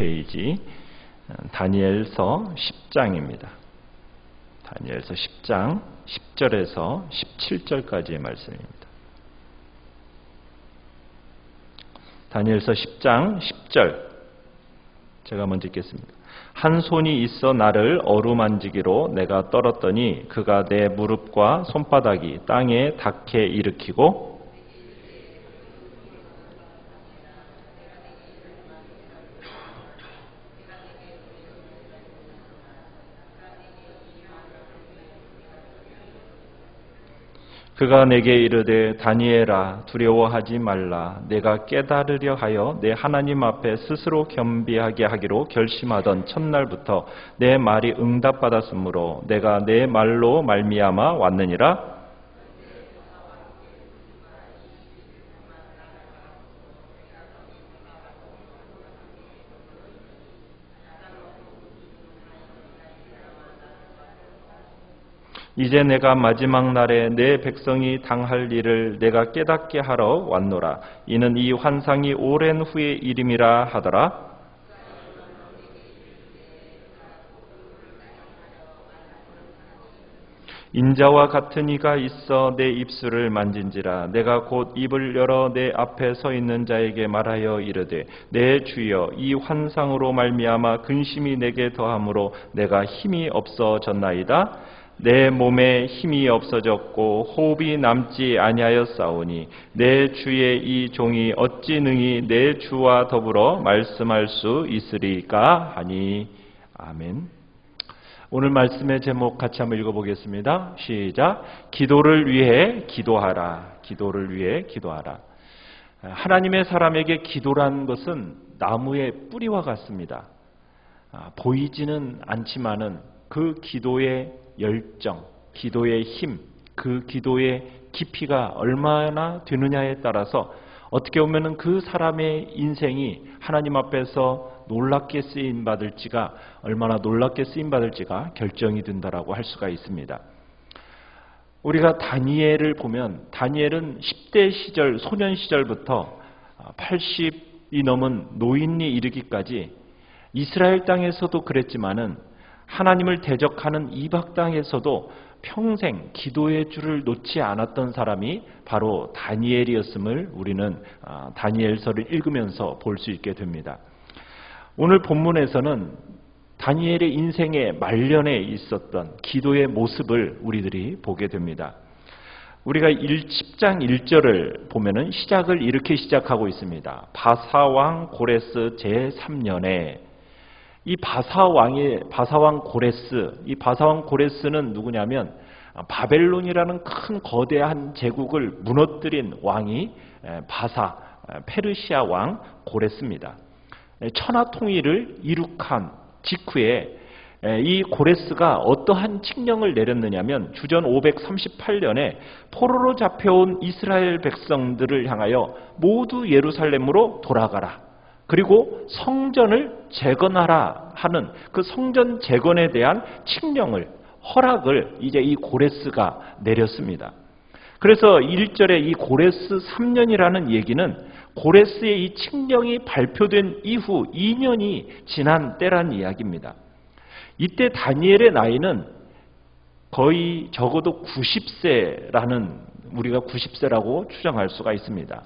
페이지 다니엘서 10장입니다. 다니엘서 10장 10절에서 17절까지의 말씀입니다. 다니엘서 10장 10절 제가 먼저 읽겠습니다. 한 손이 있어 나를 어루만지기로 내가 떨었더니 그가 내 무릎과 손바닥이 땅에 닿게 일으키고 그가 내게 이르되 다니엘아 두려워하지 말라. 내가 깨달으려 하여 내 하나님 앞에 스스로 겸비하게 하기로 결심하던 첫날부터 내 말이 응답받았으므로 내가 내 말로 말미암아 왔느니라. 이제 내가 마지막 날에 내 백성이 당할 일을 내가 깨닫게 하러 왔노라. 이는 이 환상이 오랜 후의 일임이라 하더라. 인자와 같은 이가 있어 내 입술을 만진지라. 내가 곧 입을 열어 내 앞에 서 있는 자에게 말하여 이르되 내 주여 이 환상으로 말미암아 근심이 내게 더함으로 내가 힘이 없어졌나이다. 내 몸에 힘이 없어졌고 호흡이 남지 아니하였사오니 내 주의 이 종이 어찌 능히 내 주와 더불어 말씀할 수 있으리까 하니. 아멘. 오늘 말씀의 제목 같이 한번 읽어보겠습니다. 시작. 기도를 위해 기도하라. 기도를 위해 기도하라. 하나님의 사람에게 기도란 것은 나무의 뿌리와 같습니다. 보이지는 않지만은 그 기도의 열정, 기도의 힘, 그 기도의 깊이가 얼마나 되느냐에 따라서 어떻게 보면 그 사람의 인생이 하나님 앞에서 놀랍게 쓰임 받을지가 얼마나 놀랍게 쓰임 받을지가 결정이 된다라고 할 수가 있습니다. 우리가 다니엘을 보면 다니엘은 10대 시절, 소년 시절부터 80이 넘은 노인이 이르기까지 이스라엘 땅에서도 그랬지만은 하나님을 대적하는 이방 땅에서도 평생 기도의 줄을 놓지 않았던 사람이 바로 다니엘이었음을 우리는 다니엘서를 읽으면서 볼 수 있게 됩니다. 오늘 본문에서는 다니엘의 인생의 말년에 있었던 기도의 모습을 우리들이 보게 됩니다. 우리가 10장 1절을 보면은 시작을 이렇게 시작하고 있습니다. 바사왕 고레스 제3년에 이 바사왕 고레스, 이 바사왕 고레스는 누구냐면 바벨론이라는 큰 거대한 제국을 무너뜨린 왕이 페르시아 왕 고레스입니다. 천하 통일을 이룩한 직후에 이 고레스가 어떠한 칙령을 내렸느냐면 주전 538년에 포로로 잡혀온 이스라엘 백성들을 향하여 모두 예루살렘으로 돌아가라. 그리고 성전을 재건하라 하는 그 성전 재건에 대한 칙령을, 허락을 이제 이 고레스가 내렸습니다. 그래서 1절에 이 고레스 3년이라는 얘기는 고레스의 이 칙령이 발표된 이후 2년이 지난 때란 이야기입니다. 이때 다니엘의 나이는 거의 적어도 90세라는, 우리가 90세라고 추정할 수가 있습니다.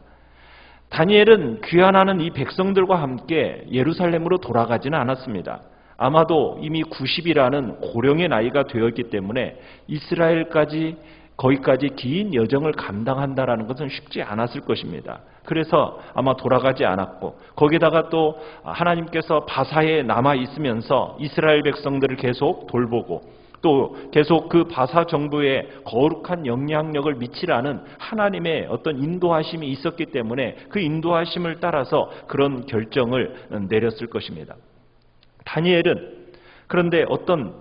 다니엘은 귀환하는 이 백성들과 함께 예루살렘으로 돌아가지는 않았습니다. 아마도 이미 90이라는 고령의 나이가 되었기 때문에 이스라엘까지 거기까지 긴 여정을 감당한다라는 것은 쉽지 않았을 것입니다. 그래서 아마 돌아가지 않았고, 거기다가 또 하나님께서 바사에 남아 있으면서 이스라엘 백성들을 계속 돌보고 또 계속 그 바사 정부에 거룩한 영향력을 미치라는 하나님의 어떤 인도하심이 있었기 때문에 그 인도하심을 따라서 그런 결정을 내렸을 것입니다. 다니엘은 그런데 어떤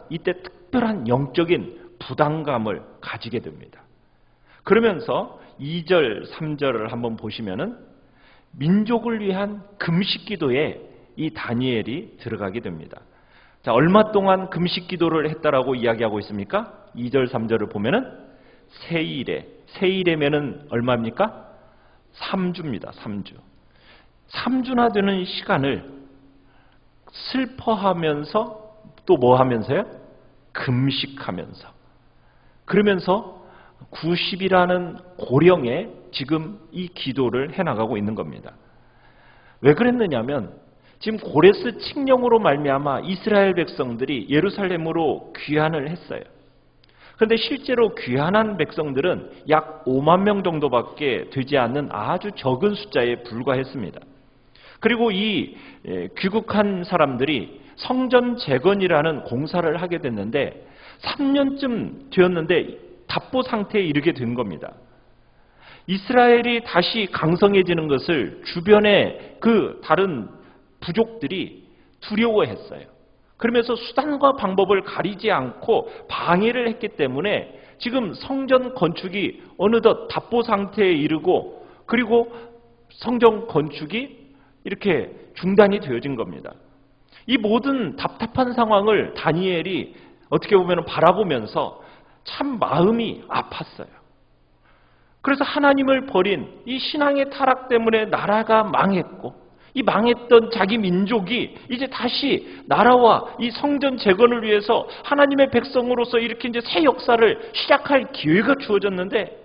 이때 특별한 영적인 부담감을 가지게 됩니다. 그러면서 2절, 3절을 한번 보시면은 민족을 위한 금식 기도에 이 다니엘이 들어가게 됩니다. 자, 얼마 동안 금식 기도를 했다라고 이야기하고 있습니까? 2절, 3절을 보면은 세일에면은 얼마입니까? 3주입니다. 3주. 3주나 되는 시간을 슬퍼하면서 또 뭐 하면서요? 금식하면서. 그러면서 90이라는 고령에 지금 이 기도를 해나가고 있는 겁니다. 왜 그랬느냐면 지금 고레스 칙령으로 말미암아 이스라엘 백성들이 예루살렘으로 귀환을 했어요. 그런데 실제로 귀환한 백성들은 약 5만 명 정도밖에 되지 않는 아주 적은 숫자에 불과했습니다. 그리고 이 귀국한 사람들이 성전 재건이라는 공사를 하게 됐는데 3년쯤 되었는데 답보 상태에 이르게 된 겁니다. 이스라엘이 다시 강성해지는 것을 주변의 그 다른 부족들이 두려워했어요. 그러면서 수단과 방법을 가리지 않고 방해를 했기 때문에 지금 성전 건축이 어느덧 답보 상태에 이르고 그리고 성전 건축이 이렇게 중단이 되어진 겁니다. 이 모든 답답한 상황을 다니엘이 어떻게 보면 바라보면서 참 마음이 아팠어요. 그래서 하나님을 버린 이 신앙의 타락 때문에 나라가 망했고 이 망했던 자기 민족이 이제 다시 나라와 이 성전 재건을 위해서 하나님의 백성으로서 이렇게 이제 새 역사를 시작할 기회가 주어졌는데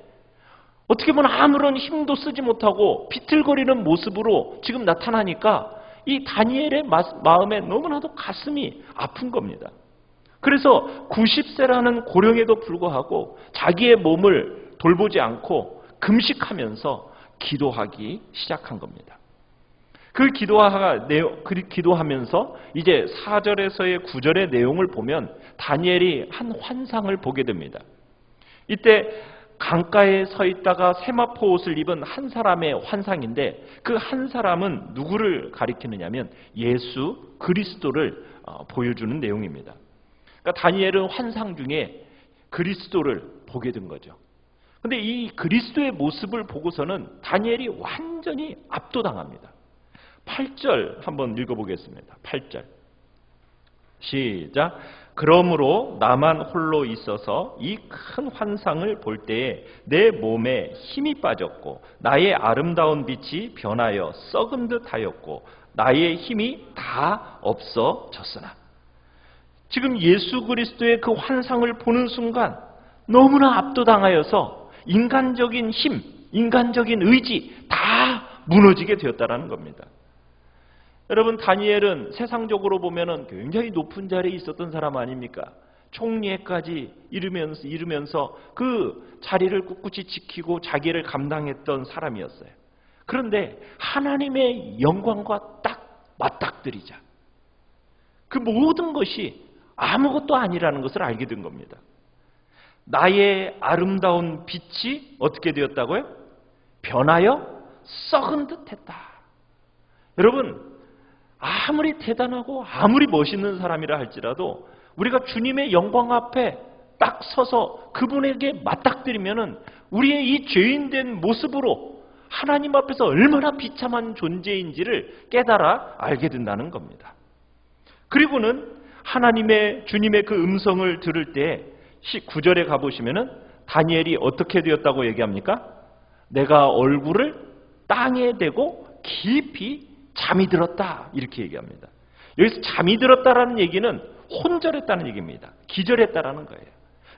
어떻게 보면 아무런 힘도 쓰지 못하고 비틀거리는 모습으로 지금 나타나니까 이 다니엘의 마음에 너무나도 가슴이 아픈 겁니다. 그래서 90세라는 고령에도 불구하고 자기의 몸을 돌보지 않고 금식하면서 기도하기 시작한 겁니다. 그 기도하면서 이제 4절에서의 9절의 내용을 보면 다니엘이 한 환상을 보게 됩니다. 이때 강가에 서 있다가 세마포 옷을 입은 한 사람의 환상인데 그 한 사람은 누구를 가리키느냐면 예수 그리스도를 보여주는 내용입니다. 그러니까 다니엘은 환상 중에 그리스도를 보게 된 거죠. 그런데 이 그리스도의 모습을 보고서는 다니엘이 완전히 압도당합니다. 8절 한번 읽어보겠습니다. 8절 시작. 그러므로 나만 홀로 있어서 이 큰 환상을 볼 때에 내 몸에 힘이 빠졌고 나의 아름다운 빛이 변하여 썩은 듯 하였고 나의 힘이 다 없어졌으나. 지금 예수 그리스도의 그 환상을 보는 순간 너무나 압도당하여서 인간적인 힘, 인간적인 의지 다 무너지게 되었다는 겁니다. 여러분, 다니엘은 세상적으로 보면은 굉장히 높은 자리에 있었던 사람 아닙니까? 총리에까지 이르면서 그 자리를 꿋꿋이 지키고 자기를 감당했던 사람이었어요. 그런데 하나님의 영광과 딱 맞닥뜨리자 그 모든 것이 아무것도 아니라는 것을 알게 된 겁니다. 나의 아름다운 빛이 어떻게 되었다고요? 변하여 썩은 듯했다. 여러분, 아무리 대단하고 아무리 멋있는 사람이라 할지라도 우리가 주님의 영광 앞에 딱 서서 그분에게 맞닥뜨리면은 우리의 이 죄인된 모습으로 하나님 앞에서 얼마나 비참한 존재인지를 깨달아 알게 된다는 겁니다. 그리고는 주님의 그 음성을 들을 때 9절에 가보시면은 다니엘이 어떻게 되었다고 얘기합니까? 내가 얼굴을 땅에 대고 깊이 잠이 들었다 이렇게 얘기합니다. 여기서 잠이 들었다라는 얘기는 혼절했다는 얘기입니다. 기절했다라는 거예요.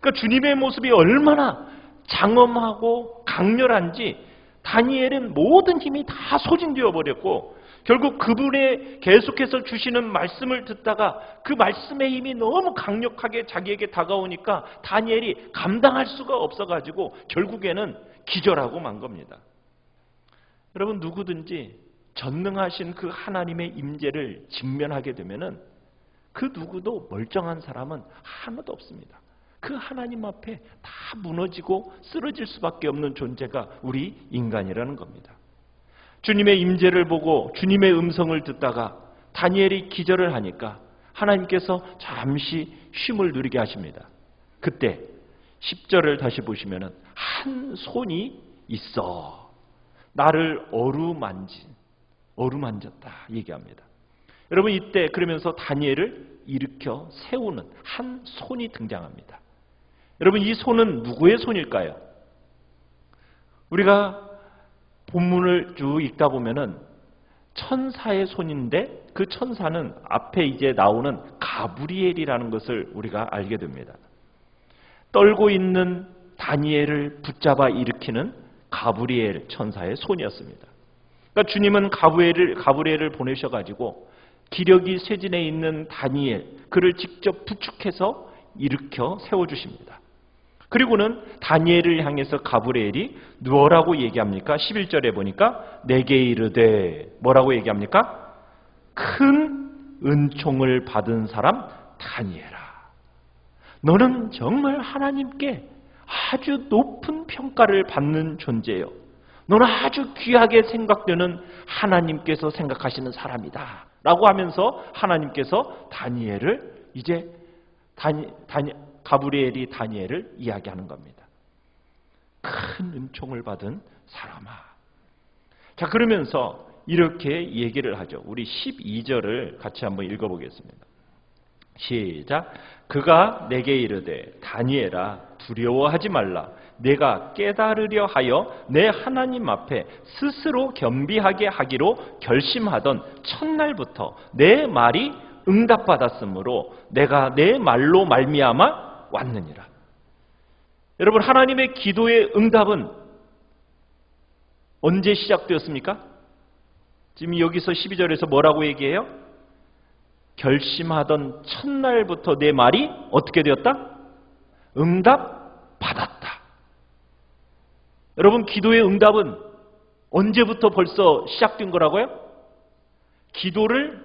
그러니까 주님의 모습이 얼마나 장엄하고 강렬한지 다니엘은 모든 힘이 다 소진되어 버렸고 결국 그분의 계속해서 주시는 말씀을 듣다가 그 말씀의 힘이 너무 강력하게 자기에게 다가오니까 다니엘이 감당할 수가 없어가지고 결국에는 기절하고 만 겁니다. 여러분, 누구든지 전능하신 그 하나님의 임재를 직면하게 되면은 그 누구도 멀쩡한 사람은 하나도 없습니다. 그 하나님 앞에 다 무너지고 쓰러질 수밖에 없는 존재가 우리 인간이라는 겁니다. 주님의 임재를 보고 주님의 음성을 듣다가 다니엘이 기절을 하니까 하나님께서 잠시 쉼을 누리게 하십니다. 그때 10절을 다시 보시면은 한 손이 있어 나를 어루만졌다 얘기합니다. 여러분, 이때 그러면서 다니엘을 일으켜 세우는 한 손이 등장합니다. 여러분, 이 손은 누구의 손일까요? 우리가 본문을 쭉 읽다 보면은 천사의 손인데 그 천사는 앞에 이제 나오는 가브리엘이라는 것을 우리가 알게 됩니다. 떨고 있는 다니엘을 붙잡아 일으키는 가브리엘 천사의 손이었습니다. 그러니까 주님은 가브리엘을 보내셔가지고 기력이 쇠진해 있는 다니엘, 그를 직접 부축해서 일으켜 세워주십니다. 그리고는 다니엘을 향해서 가브리엘이 누워라고 얘기합니까? 11절에 보니까 내게 이르되 뭐라고 얘기합니까? 큰 은총을 받은 사람 다니엘아, 너는 정말 하나님께 아주 높은 평가를 받는 존재예요. 너는 아주 귀하게 생각되는 하나님께서 생각하시는 사람이다 라고 하면서 하나님께서 다니엘을 이제 가브리엘이 다니엘을 이야기하는 겁니다. 큰 은총을 받은 사람아. 자, 그러면서 이렇게 얘기를 하죠. 우리 12절을 같이 한번 읽어보겠습니다. 시작. 그가 내게 이르되 다니엘아 두려워하지 말라. 내가 깨달으려 하여 내 하나님 앞에 스스로 겸비하게 하기로 결심하던 첫날부터 내 말이 응답받았으므로 내가 내 말로 말미암아 왔느니라. 여러분, 하나님의 기도의 응답은 언제 시작되었습니까? 지금 여기서 12절에서 뭐라고 얘기해요? 결심하던 첫날부터 내 말이 어떻게 되었다? 응답받았다. 여러분, 기도의 응답은 언제부터 벌써 시작된 거라고요? 기도를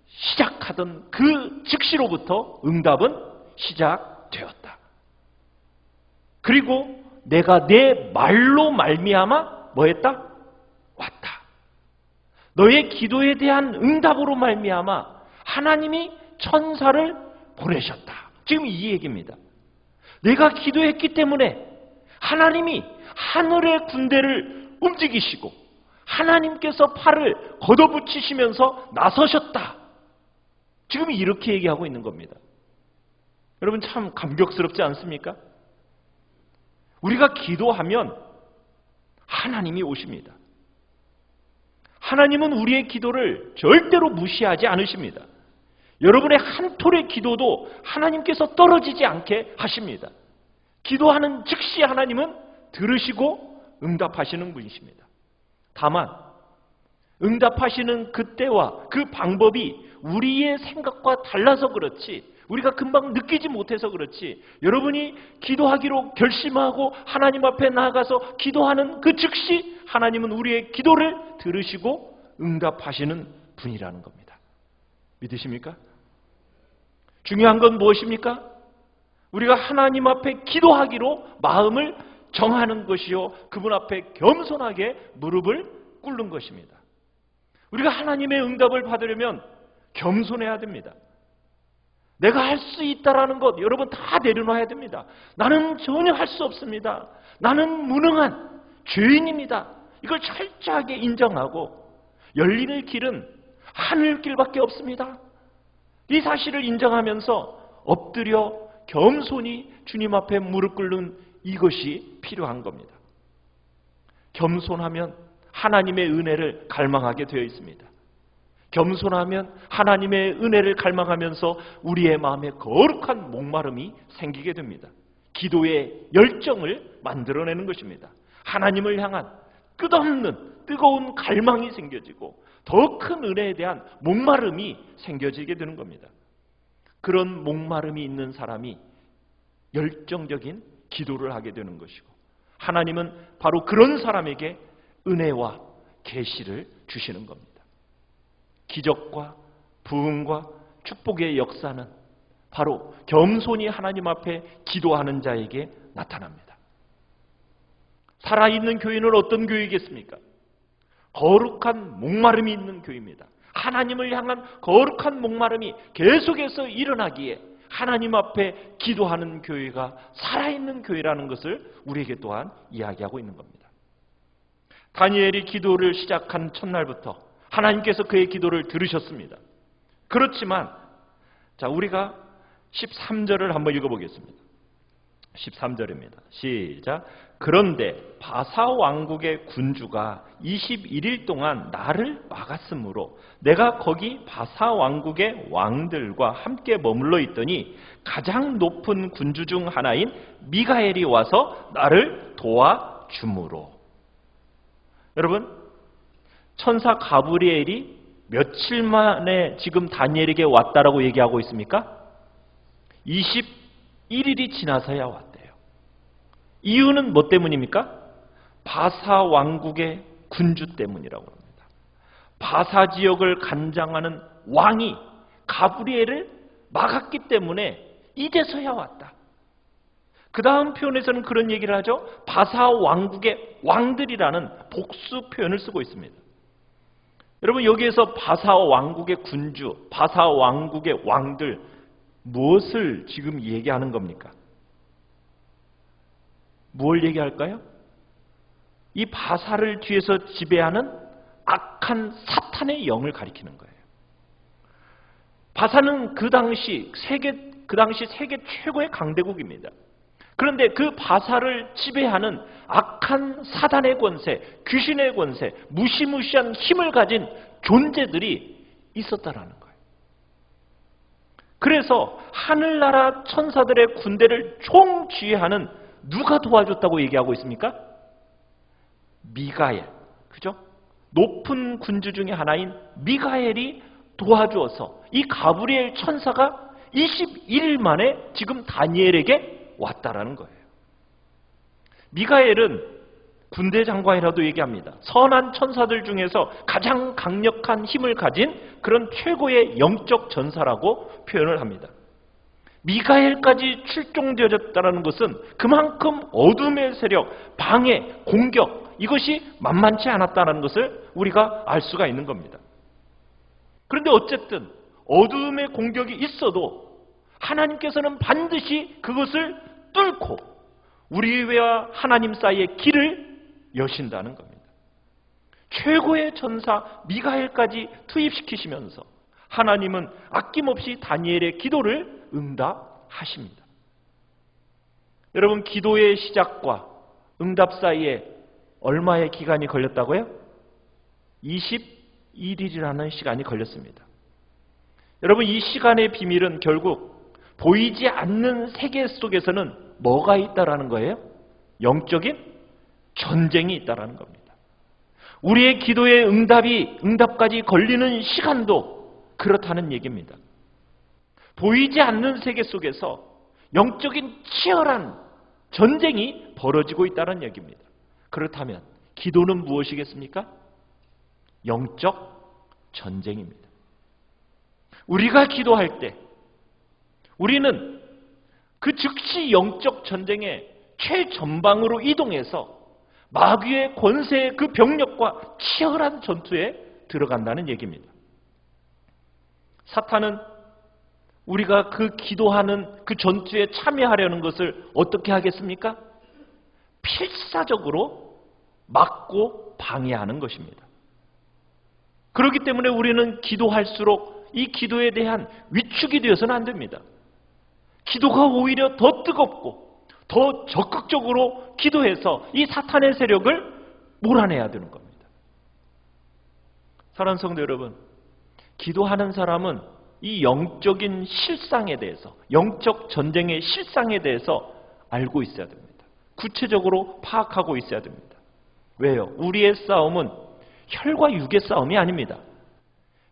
시작하던 그 즉시로부터 응답은 시작되었다. 그리고 내가 내 말로 말미암아 뭐했다? 왔다. 너의 기도에 대한 응답으로 말미암아 하나님이 천사를 보내셨다. 지금 이 얘기입니다. 내가 기도했기 때문에 하나님이 하늘의 군대를 움직이시고 하나님께서 팔을 걷어붙이시면서 나서셨다. 지금 이렇게 얘기하고 있는 겁니다. 여러분, 참 감격스럽지 않습니까? 우리가 기도하면 하나님이 오십니다. 하나님은 우리의 기도를 절대로 무시하지 않으십니다. 여러분의 한 톨의 기도도 하나님께서 떨어지지 않게 하십니다. 기도하는 즉시 하나님은 들으시고 응답하시는 분이십니다. 다만 응답하시는 그때와 그 방법이 우리의 생각과 달라서 그렇지, 우리가 금방 느끼지 못해서 그렇지, 여러분이 기도하기로 결심하고 하나님 앞에 나아가서 기도하는 그 즉시 하나님은 우리의 기도를 들으시고 응답하시는 분이라는 겁니다. 믿으십니까? 중요한 건 무엇입니까? 우리가 하나님 앞에 기도하기로 마음을 정하는 것이요, 그분 앞에 겸손하게 무릎을 꿇는 것입니다. 우리가 하나님의 응답을 받으려면 겸손해야 됩니다. 내가 할 수 있다라는 것 여러분 다 내려놔야 됩니다. 나는 전혀 할 수 없습니다. 나는 무능한 죄인입니다. 이걸 철저하게 인정하고 열리는 길은 하늘길밖에 없습니다. 이 사실을 인정하면서 엎드려 겸손히 주님 앞에 무릎 꿇는 이것이 필요한 겁니다. 겸손하면 하나님의 은혜를 갈망하게 되어 있습니다. 겸손하면 하나님의 은혜를 갈망하면서 우리의 마음에 거룩한 목마름이 생기게 됩니다. 기도의 열정을 만들어내는 것입니다. 하나님을 향한 끝없는 뜨거운 갈망이 생겨지고 더 큰 은혜에 대한 목마름이 생겨지게 되는 겁니다. 그런 목마름이 있는 사람이 열정적인 기도를 하게 되는 것이고, 하나님은 바로 그런 사람에게 은혜와 계시를 주시는 겁니다. 기적과 부흥과 축복의 역사는 바로 겸손히 하나님 앞에 기도하는 자에게 나타납니다. 살아있는 교회는 어떤 교회이겠습니까? 거룩한 목마름이 있는 교회입니다. 하나님을 향한 거룩한 목마름이 계속해서 일어나기에 하나님 앞에 기도하는 교회가 살아있는 교회라는 것을 우리에게 또한 이야기하고 있는 겁니다. 다니엘이 기도를 시작한 첫날부터 하나님께서 그의 기도를 들으셨습니다. 그렇지만 자, 우리가 13절을 한번 읽어보겠습니다. 13절입니다. 시작. 그런데 바사 왕국의 군주가 21일 동안 나를 막았으므로 내가 거기 바사 왕국의 왕들과 함께 머물러 있더니 가장 높은 군주 중 하나인 미가엘이 와서 나를 도와주므로. 여러분, 천사 가브리엘이 며칠 만에 지금 다니엘에게 왔다라고 얘기하고 있습니까? 21일이 지나서야 왔대요. 이유는 뭐 때문입니까? 바사 왕국의 군주 때문이라고 합니다. 바사 지역을 관장하는 왕이 가브리엘을 막았기 때문에 이제서야 왔다. 그 다음 표현에서는 그런 얘기를 하죠. 바사 왕국의 왕들이라는 복수 표현을 쓰고 있습니다. 여러분, 여기에서 바사 왕국의 군주, 바사 왕국의 왕들, 무엇을 지금 얘기하는 겁니까? 뭘 얘기할까요? 이 바사를 뒤에서 지배하는 악한 사탄의 영을 가리키는 거예요. 바사는 그 당시 세계 최고의 강대국입니다. 그런데 그 바사를 지배하는 악한 사단의 권세, 귀신의 권세, 무시무시한 힘을 가진 존재들이 있었다라는 거예요. 그래서 하늘나라 천사들의 군대를 총지휘하는 누가 도와줬다고 얘기하고 있습니까? 미가엘. 그죠? 높은 군주 중에 하나인 미가엘이 도와주어서 이 가브리엘 천사가 21일 만에 지금 다니엘에게 왔다라는 거예요. 미가엘은 군대 장관이라도 얘기합니다. 선한 천사들 중에서 가장 강력한 힘을 가진 그런 최고의 영적 전사라고 표현을 합니다. 미가엘까지 출동되어졌다는 것은 그만큼 어둠의 세력, 방해, 공격, 이것이 만만치 않았다는 것을 우리가 알 수가 있는 겁니다. 그런데 어쨌든 어둠의 공격이 있어도 하나님께서는 반드시 그것을 뚫고 우리와 하나님 사이의 길을 여신다는 겁니다. 최고의 전사 미가엘까지 투입시키시면서 하나님은 아낌없이 다니엘의 기도를 응답하십니다. 여러분, 기도의 시작과 응답 사이에 얼마의 기간이 걸렸다고요? 21일이라는 시간이 걸렸습니다. 여러분, 이 시간의 비밀은 결국 보이지 않는 세계 속에서는 뭐가 있다라는 거예요? 영적인 전쟁이 있다라는 겁니다. 우리의 기도의 응답까지 걸리는 시간도 그렇다는 얘기입니다. 보이지 않는 세계 속에서 영적인 치열한 전쟁이 벌어지고 있다는 얘기입니다. 그렇다면 기도는 무엇이겠습니까? 영적 전쟁입니다. 우리가 기도할 때 우리는 그 즉시 영적 전쟁의 최전방으로 이동해서 마귀의 권세의 그 병력과 치열한 전투에 들어간다는 얘기입니다. 사탄은 우리가 그 기도하는 그 전투에 참여하려는 것을 어떻게 하겠습니까? 필사적으로 막고 방해하는 것입니다. 그렇기 때문에 우리는 기도할수록 이 기도에 대한 위축이 되어서는 안 됩니다. 기도가 오히려 더 뜨겁고 더 적극적으로 기도해서 이 사탄의 세력을 몰아내야 되는 겁니다. 사랑하는 성도 여러분, 기도하는 사람은 이 영적인 실상에 대해서, 영적 전쟁의 실상에 대해서 알고 있어야 됩니다. 구체적으로 파악하고 있어야 됩니다. 왜요? 우리의 싸움은 혈과 육의 싸움이 아닙니다.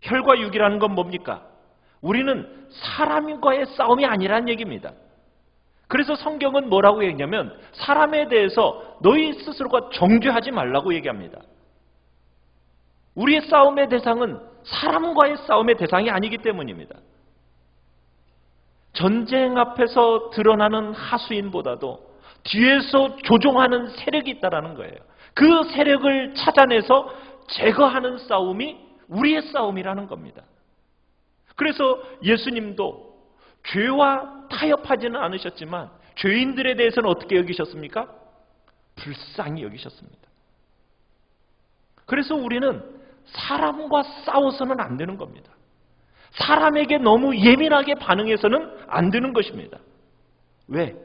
혈과 육이라는 건 뭡니까? 우리는 사람과의 싸움이 아니라는 얘기입니다. 그래서 성경은 뭐라고 얘기하냐면 사람에 대해서 너희 스스로가 정죄하지 말라고 얘기합니다. 우리의 싸움의 대상은 사람과의 싸움의 대상이 아니기 때문입니다. 전쟁 앞에서 드러나는 하수인보다도 뒤에서 조종하는 세력이 있다는 거예요. 그 세력을 찾아내서 제거하는 싸움이 우리의 싸움이라는 겁니다. 그래서 예수님도 죄와 타협하지는 않으셨지만 죄인들에 대해서는 어떻게 여기셨습니까? 불쌍히 여기셨습니다. 그래서 우리는 사람과 싸워서는 안 되는 겁니다. 사람에게 너무 예민하게 반응해서는 안 되는 것입니다. 왜?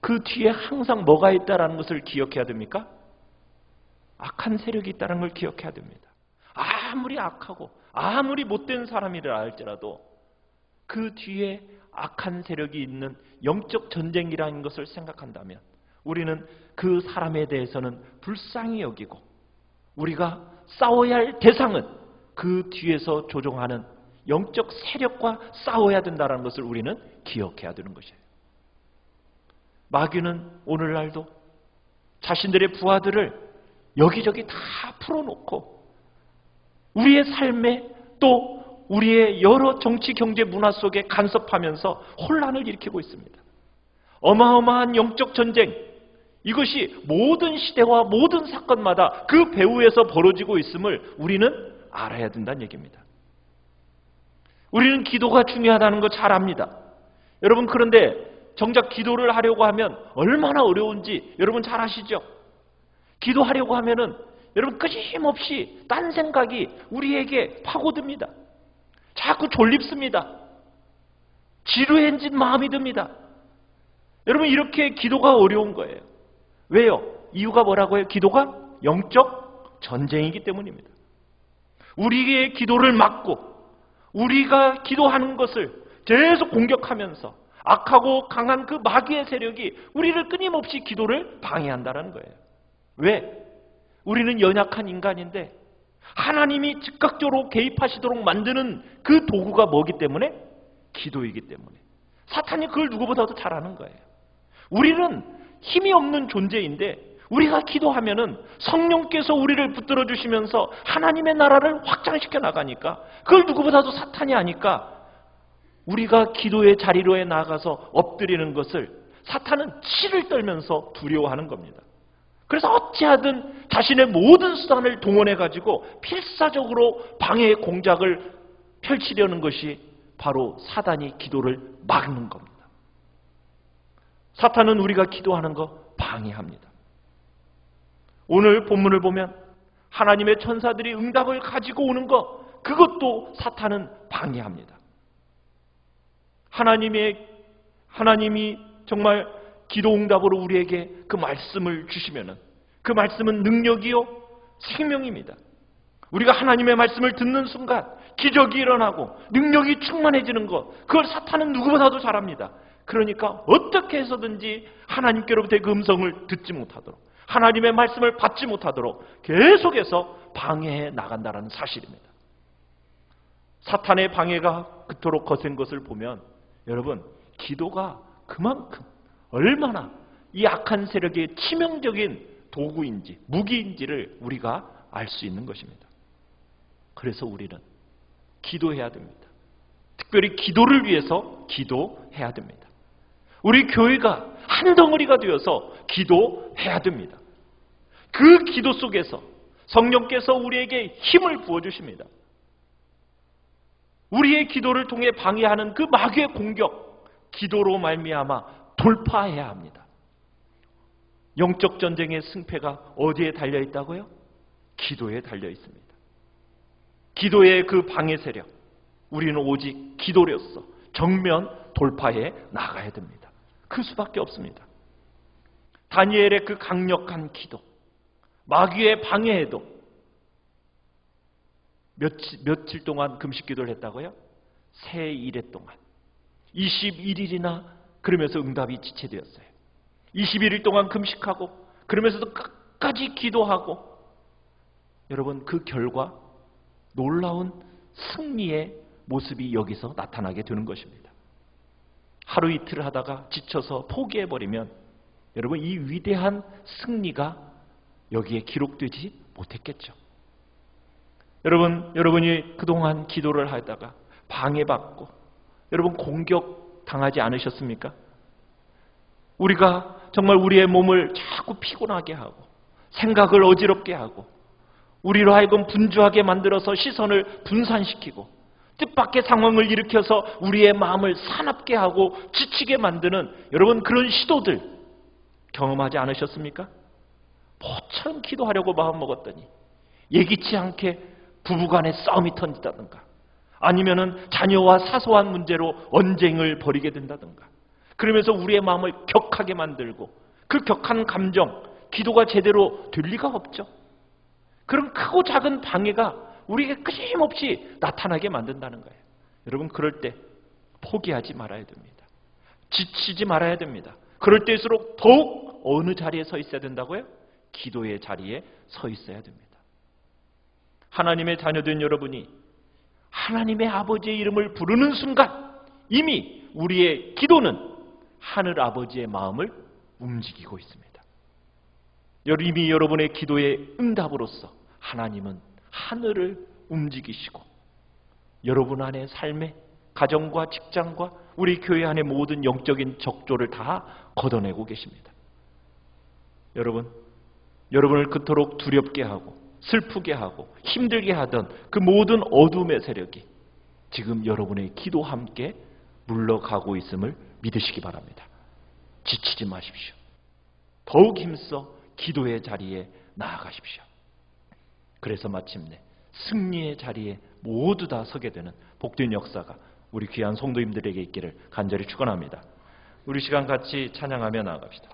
그 뒤에 항상 뭐가 있다라는 것을 기억해야 됩니까? 악한 세력이 있다는 걸 기억해야 됩니다. 아무리 악하고 아무리 못된 사람이라 할지라도 그 뒤에 악한 세력이 있는 영적 전쟁이라는 것을 생각한다면 우리는 그 사람에 대해서는 불쌍히 여기고 우리가 싸워야 할 대상은 그 뒤에서 조종하는 영적 세력과 싸워야 된다는 것을 우리는 기억해야 되는 것이에요. 마귀는 오늘날도 자신들의 부하들을 여기저기 다 풀어놓고 우리의 삶에 또 우리의 여러 정치, 경제, 문화 속에 간섭하면서 혼란을 일으키고 있습니다. 어마어마한 영적 전쟁, 이것이 모든 시대와 모든 사건마다 그 배후에서 벌어지고 있음을 우리는 알아야 된다는 얘기입니다. 우리는 기도가 중요하다는 거 잘 압니다. 여러분, 그런데 정작 기도를 하려고 하면 얼마나 어려운지 여러분 잘 아시죠? 기도하려고 하면은 여러분 끊임없이 딴 생각이 우리에게 파고듭니다. 자꾸 졸립습니다. 지루해진 마음이 듭니다. 여러분, 이렇게 기도가 어려운 거예요. 왜요? 이유가 뭐라고요? 기도가 영적 전쟁이기 때문입니다. 우리의 기도를 막고 우리가 기도하는 것을 계속 공격하면서 악하고 강한 그 마귀의 세력이 우리를 끊임없이 기도를 방해한다는 거예요. 왜? 우리는 연약한 인간인데 하나님이 즉각적으로 개입하시도록 만드는 그 도구가 뭐기 때문에? 기도이기 때문에. 사탄이 그걸 누구보다도 잘하는 거예요. 우리는 힘이 없는 존재인데 우리가 기도하면은 성령께서 우리를 붙들어 주시면서 하나님의 나라를 확장시켜 나가니까 그걸 누구보다도 사탄이 아니까 우리가 기도의 자리로에 나가서 엎드리는 것을 사탄은 치를 떨면서 두려워하는 겁니다. 그래서 어찌하든 자신의 모든 수단을 동원해 가지고 필사적으로 방해의 공작을 펼치려는 것이 바로 사단이 기도를 막는 겁니다. 사탄은 우리가 기도하는 거 방해합니다. 오늘 본문을 보면 하나님의 천사들이 응답을 가지고 오는 것, 그것도 사탄은 방해합니다. 하나님이 정말 기도 응답으로 우리에게 그 말씀을 주시면은 그 말씀은 능력이요 생명입니다. 우리가 하나님의 말씀을 듣는 순간 기적이 일어나고 능력이 충만해지는 것, 그걸 사탄은 누구보다도 잘합니다. 그러니까 어떻게 해서든지 하나님께로부터의 그 음성을 듣지 못하도록, 하나님의 말씀을 받지 못하도록 계속해서 방해해 나간다는 사실입니다. 사탄의 방해가 그토록 거센 것을 보면 여러분, 기도가 그만큼 얼마나 이 악한 세력의 치명적인 도구인지 무기인지를 우리가 알 수 있는 것입니다. 그래서 우리는 기도해야 됩니다. 특별히 기도를 위해서 기도해야 됩니다. 우리 교회가 한 덩어리가 되어서 기도해야 됩니다. 그 기도 속에서 성령께서 우리에게 힘을 부어주십니다. 우리의 기도를 통해 방해하는 그 마귀의 공격, 기도로 말미암아 돌파해야 합니다. 영적 전쟁의 승패가 어디에 달려 있다고요? 기도에 달려 있습니다. 기도의 그 방해 세력, 우리는 오직 기도로서 정면 돌파해 나가야 됩니다. 그 수밖에 없습니다. 다니엘의 그 강력한 기도, 마귀의 방해에도 며칠 동안 금식 기도를 했다고요? 세 일해 동안 21일이나 그러면서 응답이 지체되었어요. 21일 동안 금식하고 그러면서도 끝까지 기도하고, 여러분 그 결과 놀라운 승리의 모습이 여기서 나타나게 되는 것입니다. 하루 이틀 하다가 지쳐서 포기해버리면 여러분 이 위대한 승리가 여기에 기록되지 못했겠죠. 여러분이 그동안 기도를 하다가 방해받고 여러분 공격 당하지 않으셨습니까? 우리가 정말 우리의 몸을 자꾸 피곤하게 하고 생각을 어지럽게 하고 우리로 하여금 분주하게 만들어서 시선을 분산시키고 뜻밖의 상황을 일으켜서 우리의 마음을 사납게 하고 지치게 만드는 여러분 그런 시도들 경험하지 않으셨습니까? 모처럼 기도하려고 마음먹었더니 예기치 않게 부부간에 싸움이 터진다든가 아니면은 자녀와 사소한 문제로 언쟁을 벌이게 된다든가 그러면서 우리의 마음을 격하게 만들고 그 격한 감정, 기도가 제대로 될 리가 없죠. 그런 크고 작은 방해가 우리에게 끊임없이 나타나게 만든다는 거예요. 여러분, 그럴 때 포기하지 말아야 됩니다. 지치지 말아야 됩니다. 그럴 때일수록 더욱 어느 자리에 서 있어야 된다고요? 기도의 자리에 서 있어야 됩니다. 하나님의 자녀된 여러분이 하나님의 아버지의 이름을 부르는 순간 이미 우리의 기도는 하늘 아버지의 마음을 움직이고 있습니다. 이미 여러분의 기도의 응답으로서 하나님은 하늘을 움직이시고 여러분 안의 삶의 가정과 직장과 우리 교회 안의 모든 영적인 적조를 다 걷어내고 계십니다. 여러분을 그토록 두렵게 하고 슬프게 하고 힘들게 하던 그 모든 어둠의 세력이 지금 여러분의 기도와 함께 물러가고 있음을 믿으시기 바랍니다. 지치지 마십시오. 더욱 힘써 기도의 자리에 나아가십시오. 그래서 마침내 승리의 자리에 모두 다 서게 되는 복된 역사가 우리 귀한 성도님들에게 있기를 간절히 축원합니다. 우리 시간 같이 찬양하며 나아갑시다.